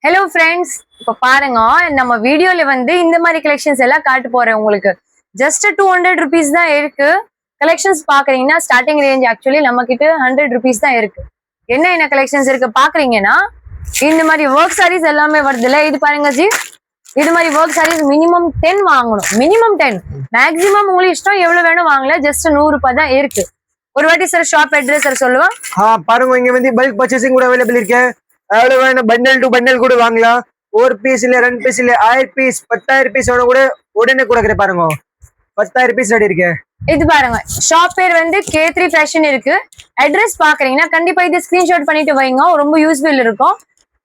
Hello friends, இப்போ பாருங்க நம்ம வீடியோல வந்து இந்த மாதிரி கலெக்ஷன்ஸ் எல்லாம் காட்டு போறேன் உங்களுக்கு. ஜஸ்ட் 200 rupees தான் இருக்கு. கலெக்ஷன்ஸ் பாக்குறீங்கன்னா ஸ்டார்டிங் ரேஞ்ச் ஆக்சுவலி நம்ம கிட்ட 100 rupees தான் இருக்கு. என்ன கலெக்ஷன்ஸ் இருக்கு பாக்குறீங்கன்னா இந்த மாதிரி ஒர்க் சாரீஸ் எல்லாமே வருதுல்ல. இது பாருங்க ஜி, இது மாதிரி ஒர்க் சாரீஸ் மினிமம் 10 வாங்கணும். மினிமம் 10, மேக்ஸிமம் உங்களுக்கு இஷ்டம் எவ்வளவு வேணும் வாங்கல. ஜஸ்ட் 100 ரூபாய் தான் இருக்கு. ஒரு வாட்டி சார் ஷாப் அட்ரஸ் சார் சொல்லுவா. பாருங்க, இங்க வந்து பல்க் பர்ச்சேசிங் கூட அவைலபிள் இருக்கு. எவ்வளவு வேணும் பண்டல் டு பண்டல் கூட வாங்கலாம். ஒரு பீஸ் இல்ல 2 பீஸ் இல்ல 1000 பீஸ் 10,000 பீஸ் கூட உடனே கொடுக்குற பாருங்க. 10,000 பீஸ் ரெடி இருக்கு. இது பாருங்க, ஷாப் பேர் வந்து K3 ஃபேஷன் இருக்கு. அட்ரஸ் பாக்குறீங்கன்னா கண்டிப்பா இது ஸ்கிரீன்ஷாட் பண்ணிட்டு வைங்க, ரொம்ப யூஸ்ஃபுல் இருக்கும்.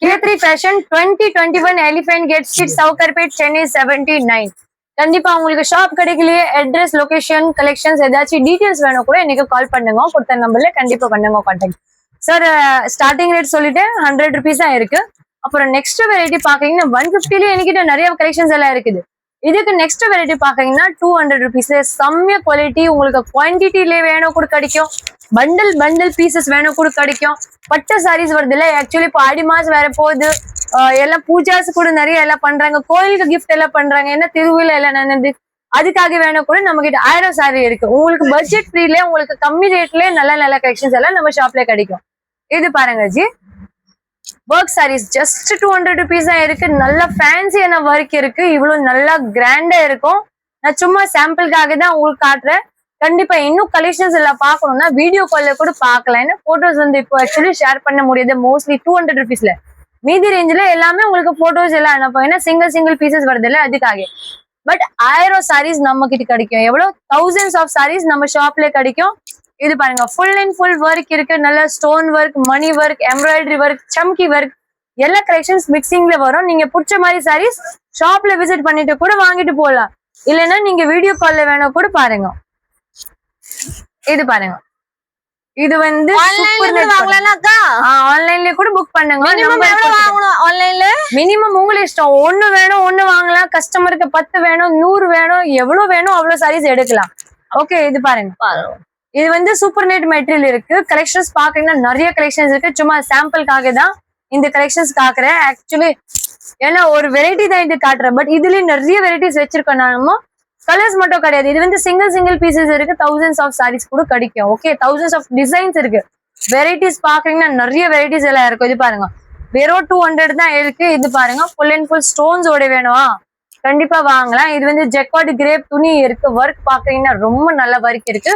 K3 fashion 2021 elephant gate street, Sowcarpet, Chennai 79. கண்டிப்பா உங்களுக்கு ஷாப் கிடைக்கலையே அட்ரஸ் லொகேஷன் கலெக்ஷன்ஸ் ஏதாச்சும் டீடைல்ஸ் வேணும் கூட எனக்கு கால் பண்ணுங்க. கொடுத்த நம்பர்ல கண்டிப்பா பண்ணுங்க கான்டாக்ட். சார் ஸ்டார்டிங் ரேட் சொல்லிட்டு 100 rupees தான் இருக்கு. அப்புறம் நெக்ஸ்ட் வெரைட்டி பாக்கீங்கன்னா 150ல என்கிட்ட நிறைய கலெக்ஷன்ஸ் எல்லாம் இருக்குது. இதுக்கு நெக்ஸ்ட் வெரைட்டி பாக்கீங்கன்னா 200 rupeesல செம்மைய குவாலிட்டி, உங்களுக்கு குவான்டிட்டில வேணும் கூட கிடைக்கும். பண்டல் பீசஸ் வேணும் கூட கிடைக்கும். பட்டு சாரீஸ் வருது இல்ல, ஆக்சுவலி இப்போ ஆடி மாசம் வேற போகுது. எல்லாம் பூஜாஸ் கூட நிறைய எல்லாம் பண்றாங்க, கோயிலுக்கு கிஃப்ட் எல்லாம் பண்றாங்க, என்ன திருவிழா எல்லாம் நடந்து அதுக்காக வேணும் கூட நம்ம கிட்ட 1000 சாரி இருக்கு. உங்களுக்கு பட்ஜெட் ஃப்ரீல, உங்களுக்கு கம்மி ரேட்லயே நல்ல கலெக்ஷன்ஸ் எல்லாம் நம்ம ஷாப்ல கிடைக்கும். இது பாருங்க ஜி, ஒர்க் சாரீஸ் ஜஸ்ட் 200 rupees தான் இருக்கு. நல்ல ஃபேன்சியான ஒர்க் இருக்கு, இவ்வளவு நல்லா கிராண்டா இருக்கும். நான் சும்மா சாம்பிளுக்காக தான் உங்களுக்கு காட்டுறேன். கண்டிப்பா இன்னும் கலெக்ஷன்ஸ் எல்லாம் பார்க்கணும்னா வீடியோ கால்ல கூட பார்க்கலாம். ஏன்னா போட்டோஸ் வந்து இப்போ ஆக்சுவலி ஷேர் பண்ண முடியாது மோஸ்ட்லி 200 rupeesல. மீதி ரேஞ்சில எல்லாமே உங்களுக்கு போட்டோஸ் எல்லாம் அனுப்பும். ஏன்னா சிங்கிள் பீசஸ் வருது இல்ல, அதுக்காக. பட் 1000 சாரீஸ் நம்ம கிட்ட கிடைக்கும். எவ்வளவு thousands ஆஃப் சாரீஸ் நம்ம ஷாப்ல கிடைக்கும். இது பாருங்க, ஃபுல் அண்ட் ஃபுல் ஒர்க் இருக்கு. நல்ல ஸ்டோன் ஒர்க், மணி ஒர்க், எம்ப்ராய்டரி ஒர்க், சம்கி ஒர்க், எல்லா கலெக்ஷன்ஸ் மிக்சிங்ல வரும். நீங்க பிடிச்ச மாதிரி சாரீஸ் ஷாப்ல விசிட் பண்ணிட்டு கூட வாங்கிட்டு போகலாம். இல்லைன்னா நீங்க வீடியோ கால்ல வேணும் கூட பாருங்க. இது பாருங்க, இது வந்து ஆன்லைன்ல கூட புக் பண்ணுங்க. மினிமம் உங்களுக்கு இஷ்டம், 1 வேணும் 1 வாங்கலாம். கஸ்டமருக்கு 10 வேணும் 100 வேணும், எவ்வளவு வேணும் அவ்வளவு சாரீஸ் எடுக்கலாம். ஓகே, இது பாருங்க, இது வந்து சூப்பர் நெட் மெட்டீரியல் இருக்கு. கலெக்ஷன்ஸ் பாக்குறீங்கன்னா நிறைய கலெக்ஷன்ஸ் இருக்கு. சும்மா சாம்பிளுக்காக தான் இந்த கலெக்ஷன்ஸ் காக்குறேன் ஆக்சுவலி. ஏன்னா ஒரு வெரைட்டி தான் இது காட்டுறேன், பட் இதுலயும் நிறைய வெரைட்டிஸ் வச்சிருக்கோம். நாம கலர்ஸ் மட்டும் கிடையாது, இது வந்து சிங்கிள் பீசஸ் இருக்கு. thousands ஆஃப் சாரீஸ் கூட கிடைக்கும். ஓகே, thousands ஆஃப் டிசைன்ஸ் இருக்கு. வெரைட்டிஸ் பாக்குறீங்கன்னா நிறைய வெரைட்டிஸ் எல்லாம் இருக்கும். இது பாருங்க, வெறும் 200 தான் இருக்கு. இது பாருங்க, ஃபுல் அண்ட் ஃபுல் ஸ்டோன்ஸ் ஓட வேணுமா கண்டிப்பா வாங்கலாம். இது வந்து ஜெக்கார்ட் கிரேப் துணி இருக்கு. ஒர்க் பாக்குறீங்கன்னா ரொம்ப நல்ல ஒர்க் இருக்கு.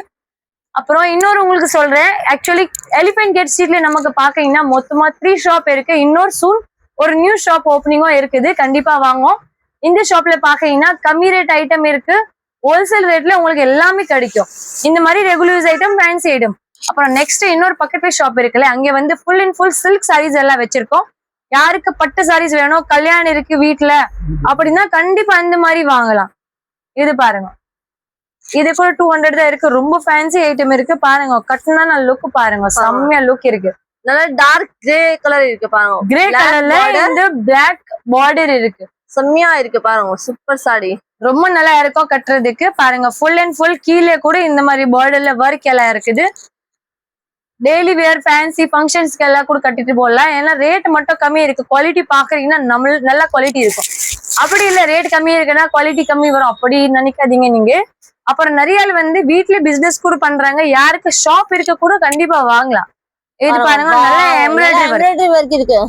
அப்புறம் இன்னொரு உங்களுக்கு சொல்றேன், ஆக்சுவலி எலிஃபென்ட் கேட் ஸ்ட்ரீட்ல நமக்கு பாக்கீங்கன்னா மொத்தமா 3 ஷாப் இருக்கு. இன்னொரு சூன் ஒரு நியூ ஷாப் ஓப்பனிங்கும் இருக்குது. கண்டிப்பா வாங்கும். இந்த ஷாப்ல பாக்கீங்கன்னா கம்மி ரேட் ஐட்டம் இருக்கு. ஹோல்சேல் ரேட்ல உங்களுக்கு எல்லாமே கிடைக்கும். இந்த மாதிரி ரெகுலர் ஐட்டம், ஃபேன்சி ஐட்டம். அப்புறம் நெக்ஸ்ட் இன்னொரு பக்கத்துல ஷாப் இருக்குல்ல, அங்க வந்து full and full silk saris எல்லாம் வச்சிருக்கோம். யாருக்கு பட்டு சாரீஸ் வேணும், கல்யாணம் இருக்கு வீட்டுல அப்படின்னா கண்டிப்பா அந்த மாதிரி வாங்கலாம். இது பாருங்க, இது கூட 200 தான் இருக்கு. ரொம்ப ஃபேன்சி ஐட்டம் இருக்கு. பாருங்க, கட்டினா லுக் பாருங்க, செம்மையா லுக் இருக்கு. நல்லா டார்க் கிரே கலர் இருக்கு பாருங்க. கிரே கலர்ல இந்த பிளாக் பார்டர் இருக்கு. செம்மையா இருக்கு பாருங்க, சூப்பர் சாரி, ரொம்ப நல்லா இருக்கும் கட்டுறதுக்கு. பாருங்க, ஃபுல் அண்ட் ஃபுல் கீழே கூட இந்த மாதிரி பார்டர்ல ஒர்க் எல்லாம் இருக்குது. டெய்லி வேர் ஃபேன்சி ஃபங்க்ஷன்ஸ்க்கு எல்லாம் கூட கட்டிட்டு போடலாம். ஏன்னா ரேட் மட்டும் கம்மி இருக்கு. குவாலிட்டி பாக்குறீங்கன்னா நல்ல குவாலிட்டி இருக்கும். அப்படி இல்ல ரேட் கம்மி இருக்குன்னா குவாலிட்டி கம்மி வரும் அப்படி நினைக்காதீங்க நீங்க. அப்புறம் நிறைய வந்து வீட்ல பிசினஸ் கூட பண்றாங்க. யாருக்கு ஷாப் இருக்க கூட கண்டிப்பா வாங்கலாம். இது பாருங்க, நல்ல எம்ப்ராய்டரி ஒர்க் இருக்கு.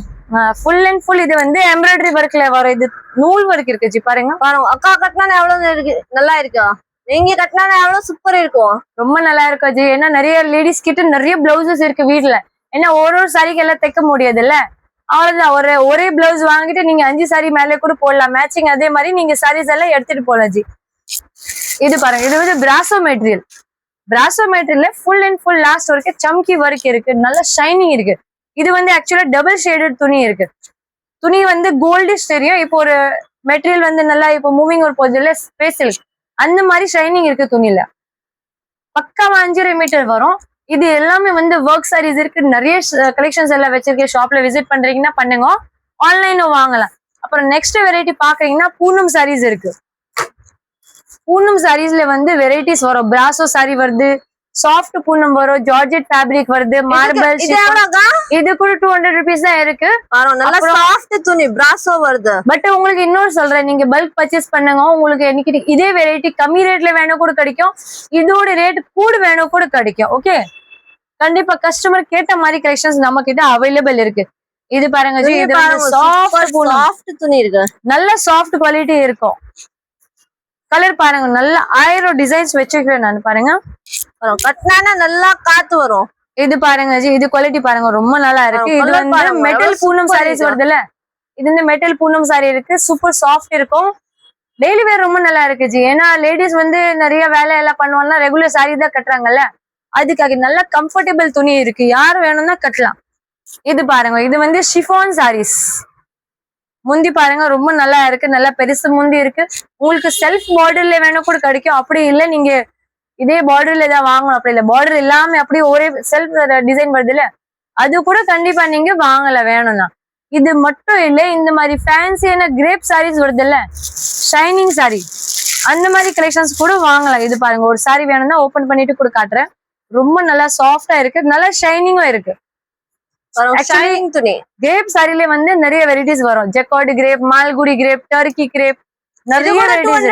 ஃபுல் அண்ட் ஃபுல் இது வந்து எம்ப்ராய்டரி ஒர்க்ல வரும். இது நூல் ஒர்க் இருக்கு ஜி. பாருங்க அக்கா கட்டினா எவ்வளவு இருக்கு, நல்லா இருக்கா? நீங்க கட்டினா எவ்வளவு சூப்பர் இருக்கும், ரொம்ப நல்லா இருக்கும் ஜி. ஏன்னா நிறைய லேடிஸ் கிட்ட நிறைய பிளவுசஸ் இருக்கு வீட்டுல. ஏன்னா ஒரு சாரிக்கு எல்லாம் தைக்க முடியாது இல்ல, அவ்வளவுதான். ஒரே பிளவுஸ் வாங்கிட்டு நீங்க 5 சாரி மேலே கூட போடலாம் மேட்சிங். அதே மாதிரி நீங்க சாரீஸ் எல்லாம் எடுத்துட்டு போகலாம் ஜி. இது பாருங்க, இது வந்து பிராசோ மெட்டீரியல். பிராசோ மெட்டீரியல்ல ஃபுல் அண்ட் ஃபுல் லாஸ்ட் வரைக்கும் சம்கி ஒர்க் இருக்கு. நல்ல ஷைனிங் இருக்கு. இது வந்து ஆக்சுவலா டபுள் ஷேடட் துணி இருக்கு. துணி வந்து கோல்டிஷ் தெரியும். இப்போ ஒரு மெட்டீரியல் வந்து நல்லா இப்போ மூவிங் ஒரு போகுது இல்ல, ஸ்பேஷியல் அந்த மாதிரி ஷைனிங் இருக்கு துணியில. பக்காவா 5.5 மீட்டர் வரும். இது எல்லாமே வந்து ஒர்க் சாரீஸ் இருக்கு. நிறைய கலெக்ஷன்ஸ் எல்லாம் வச்சிருக்கேன். ஷாப்ல விசிட் பண்றீங்கன்னா பண்ணுங்க, ஆன்லைனும் வாங்கலாம். அப்புறம் நெக்ஸ்ட் வெரைட்டி பாக்குறீங்கன்னா பூனம் சாரீஸ் இருக்கு. பூனம் சாரீஸ்ல வந்து வெரைட்டிஸ் வரும். பிராசோ சாரி வருது, சாஃப்ட் பூனம் வரும், ஜார்ஜெட் ஃபேப்ரிக் வருது, மார்பல். இது எவ்வளோக்கா? இது கூட 200 rupees தான் இருக்கு. நல்லா சாஃப்ட் துணி பிராசோ வருது. பட் உங்களுக்கு இன்னொரு சொல்றேன், நீங்க பல்க் பர்ச்சேஸ் பண்ணுங்க, உங்களுக்கு இன்னைக்கு இதே வெரைட்டி கம்மி ரேட்ல வேணும் கூட கிடைக்கும், இதோட ரேட் கூட வேணும் கூட கிடைக்கும். ஓகே, கண்டிப்பா கஸ்டமர் கேட்ட மாதிரி கலெக்ஷன்ஸ் நம்ம கிட்ட அவைலபிள் இருக்கு. இது பாருங்க ஜி, இது சாஃப்ட் துணி இருக்கு, நல்ல சாஃப்ட் குவாலிட்டி இருக்கும். கலர் பாருங்க, நல்ல 1000 டிசைன்ஸ் வச்சிருக்கேன் நான். பாருங்க கட்டினா நல்லா காத்து வரும். இது பாருங்க ஜி, இது குவாலிட்டி பாருங்க ரொம்ப நல்லா இருக்கு. இது வந்து மெட்டல் பூனம் சாரீஸ் வருதுல்ல, இது வந்து மெட்டல் பூனம் சாரி இருக்கு, சூப்பர் சாஃப்ட் இருக்கும். டெய்லி வேர் ரொம்ப நல்லா இருக்கு ஜி. ஏன்னா லேடிஸ் வந்து நிறைய வேலை எல்லாம் பண்ணுவாங்கன்னா ரெகுலர் சாரி தான் கட்டுறாங்கல்ல, அதுக்காக நல்ல கம்ஃபர்டபுள் துணி இருக்கு, யார் வேணும்னா கட்டலாம். இது பாருங்க, இது வந்து ஷிஃபான் சாரீஸ். முந்தி பாருங்க ரொம்ப நல்லா இருக்கு, நல்லா பெருசு முந்தி இருக்கு. உங்களுக்கு செல்ஃப் பார்டர்ல வேணும் கூட கிடைக்கும். அப்படி இல்லை நீங்க இதே பார்டர்ல ஏதாவது வாங்கணும், அப்படி இல்லை பார்டர் இல்லாம அப்படியே ஒரே செல்ஃப் டிசைன் வருது இல்ல, அது கூட கண்டிப்பா நீங்க வாங்கல வேணும்னா. இது மட்டும் இல்லை, இந்த மாதிரி ஃபேன்சியான கிரேப் சாரீஸ் வருது இல்ல, ஷைனிங் சாரி, அந்த மாதிரி கலெக்ஷன்ஸ் கூட வாங்கலாம். இது பாருங்க, ஒரு சாரி வேணும்னா ஓபன் பண்ணிட்டு கூட காட்டுறேன். ரொம்ப நல்லா சாஃப்டா இருக்கு, நல்லா ஷைனிங்கும் இருக்கு. துணி கிரேப் சாரில வந்து நிறைய வெரைட்டிஸ் வரும். Jacquard crepe, Malgudi crepe, Turkey crepe, நிறைய வெரைட்டிஸ்.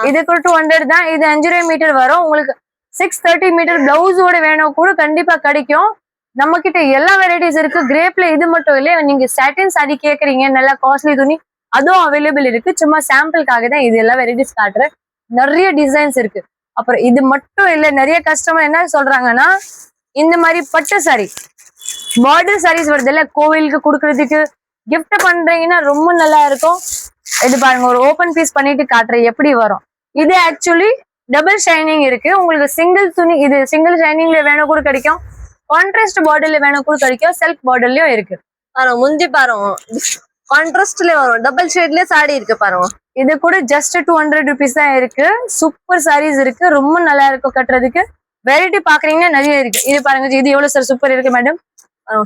இது கூட 200 தான். இது 5 மீட்டர் வரும். உங்களுக்கு 630 மீட்டர் பிளவுஸோட வேணும் கூட கண்டிப்பா கிடைக்கும். நம்ம கிட்ட எல்லா வெரைட்டிஸ் இருக்கு. கிரேப்ல இது மட்டும் இல்ல, நீங்க சாட்டின் சாரி கேக்குறீங்க, நல்லா காஸ்ட்லி துணி, அதுவும் அவைலபிள் இருக்கு. சும்மா சாம்பிளுக்காக தான் இது எல்லா வெரைட்டிஸ் காட்டுறேன். நிறைய டிசைன்ஸ் இருக்கு. அப்புறம் இது மட்டும் இல்ல, நிறைய கஸ்டமர் என்ன சொல்றாங்கன்னா, இந்த மாதிரி பட்டு சாரி பார்டர் சாரீஸ் வருது இல்ல, கோவிலுக்கு கொடுக்கறதுக்கு கிஃப்ட் பண்றீங்கன்னா ரொம்ப நல்லா இருக்கும். இது பாருங்க, ஒரு ஓபன் பீஸ் பண்ணிட்டு காட்டுறேன் எப்படி வரும். இது ஆக்சுவலி டபுள் ஷைனிங் இருக்கு. உங்களுக்கு சிங்கிள் துணி, இது சிங்கிள் ஷைனிங்ல வேணும் கூட கிடைக்கும், கான்ட்ராஸ்ட் பார்டர்ல வேணும் கூட கிடைக்கும், செல்ஃப் பார்டர்லயும் இருக்கு. முந்தி பாருங்க கான்ட்ராஸ்ட்ல வரும், டபுள் ஷேட்லயே சாரி இருக்கு பாருங்க. இது கூட ஜஸ்ட் 200 rupees தான் இருக்கு. சூப்பர் சாரீஸ் இருக்கு, ரொம்ப நல்லா இருக்கும் கட்டுறதுக்கு. வெரைட்டி பாக்குறீங்கன்னா நிறைய இருக்கு. இது பாருங்க, இது எவ்வளவு சார் சூப்பர் இருக்கு மேடம்,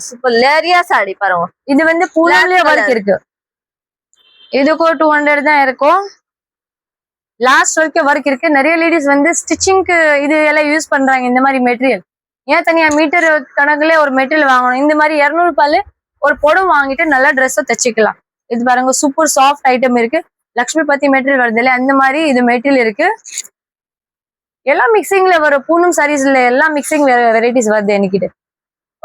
சூப்பர் லேரியா சாரி பாருங்க. இது வந்து பூலாலே வர்க் இருக்கு. இதுக்கும் 200 தான் இருக்கும். லாஸ்ட் வரைக்கும் வர்க் இருக்கு. நிறைய லேடிஸ் வந்து ஸ்டிச்சிங்க்கு இது எல்லாம் யூஸ் பண்றாங்க. இந்த மாதிரி மெட்டீரியல் ஏன் தனியா மீட்டர் கணக்குல ஒரு மெட்டீரியல் வாங்கணும், இந்த மாதிரி 200 ரூபாயில ஒரு புடவை வாங்கிட்டு நல்லா ட்ரெஸ்ஸை தச்சுக்கலாம். இது பாருங்க, சூப்பர் சாஃப்ட் ஐட்டம் இருக்கு. லக்ஷ்மி பத்தி மெட்டீரியல் வருது இல்ல, அந்த மாதிரி இது மெட்டீரியல் இருக்கு. எல்லாம் மிக்சிங்ல வரும். பூனம் சாரீஸ்ல எல்லாம் மிக்சிங் வெரைட்டிஸ் வருது என்கிட்ட.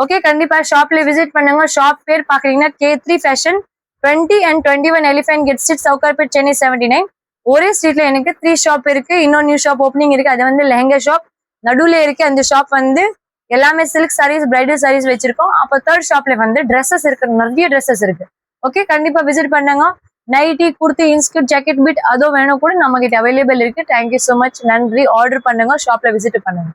ஓகே, கண்டிப்பா ஷாப்ல விசிட் பண்ணுங்க. ஷாப் பேர் பாக்குறீங்கன்னா K3 Fashion 20 and 21 Elephant Gate Street, Sowcarpet, Chennai 79. ஒரே ஸ்ட்ரீட்ல எனக்கு 3 ஷாப் இருக்கு. இன்னொரு நியூ ஷாப் ஓப்பனிங் இருக்கு, அது வந்து லெஹங்கா ஷாப் நடுவுல இருக்கு. அந்த ஷாப் வந்து எல்லாமே சில்க் சாரீஸ், பிரைடல் சாரீஸ் வச்சிருக்கோம். அப்போ 3rd ஷாப்ல வந்து ட்ரெஸ்ஸஸ் இருக்கு, நிறைய ட்ரெஸ்ஸஸ் இருக்கு. ஓகே, கண்டிப்பா விசிட் பண்ணுங்க. நைட்டி, குர்த்தி, இன்ஸ்கர்ட், ஜாக்கெட், பீட் அதுவும் வேணும் கூட நம்ம கிட்ட அவைலபிள் இருக்கு. தேங்க்யூ ஸோ மச், நன்றி. ஆர்டர் பண்ணுங்க, ஷாப்ல விசிட் பண்ணுங்க.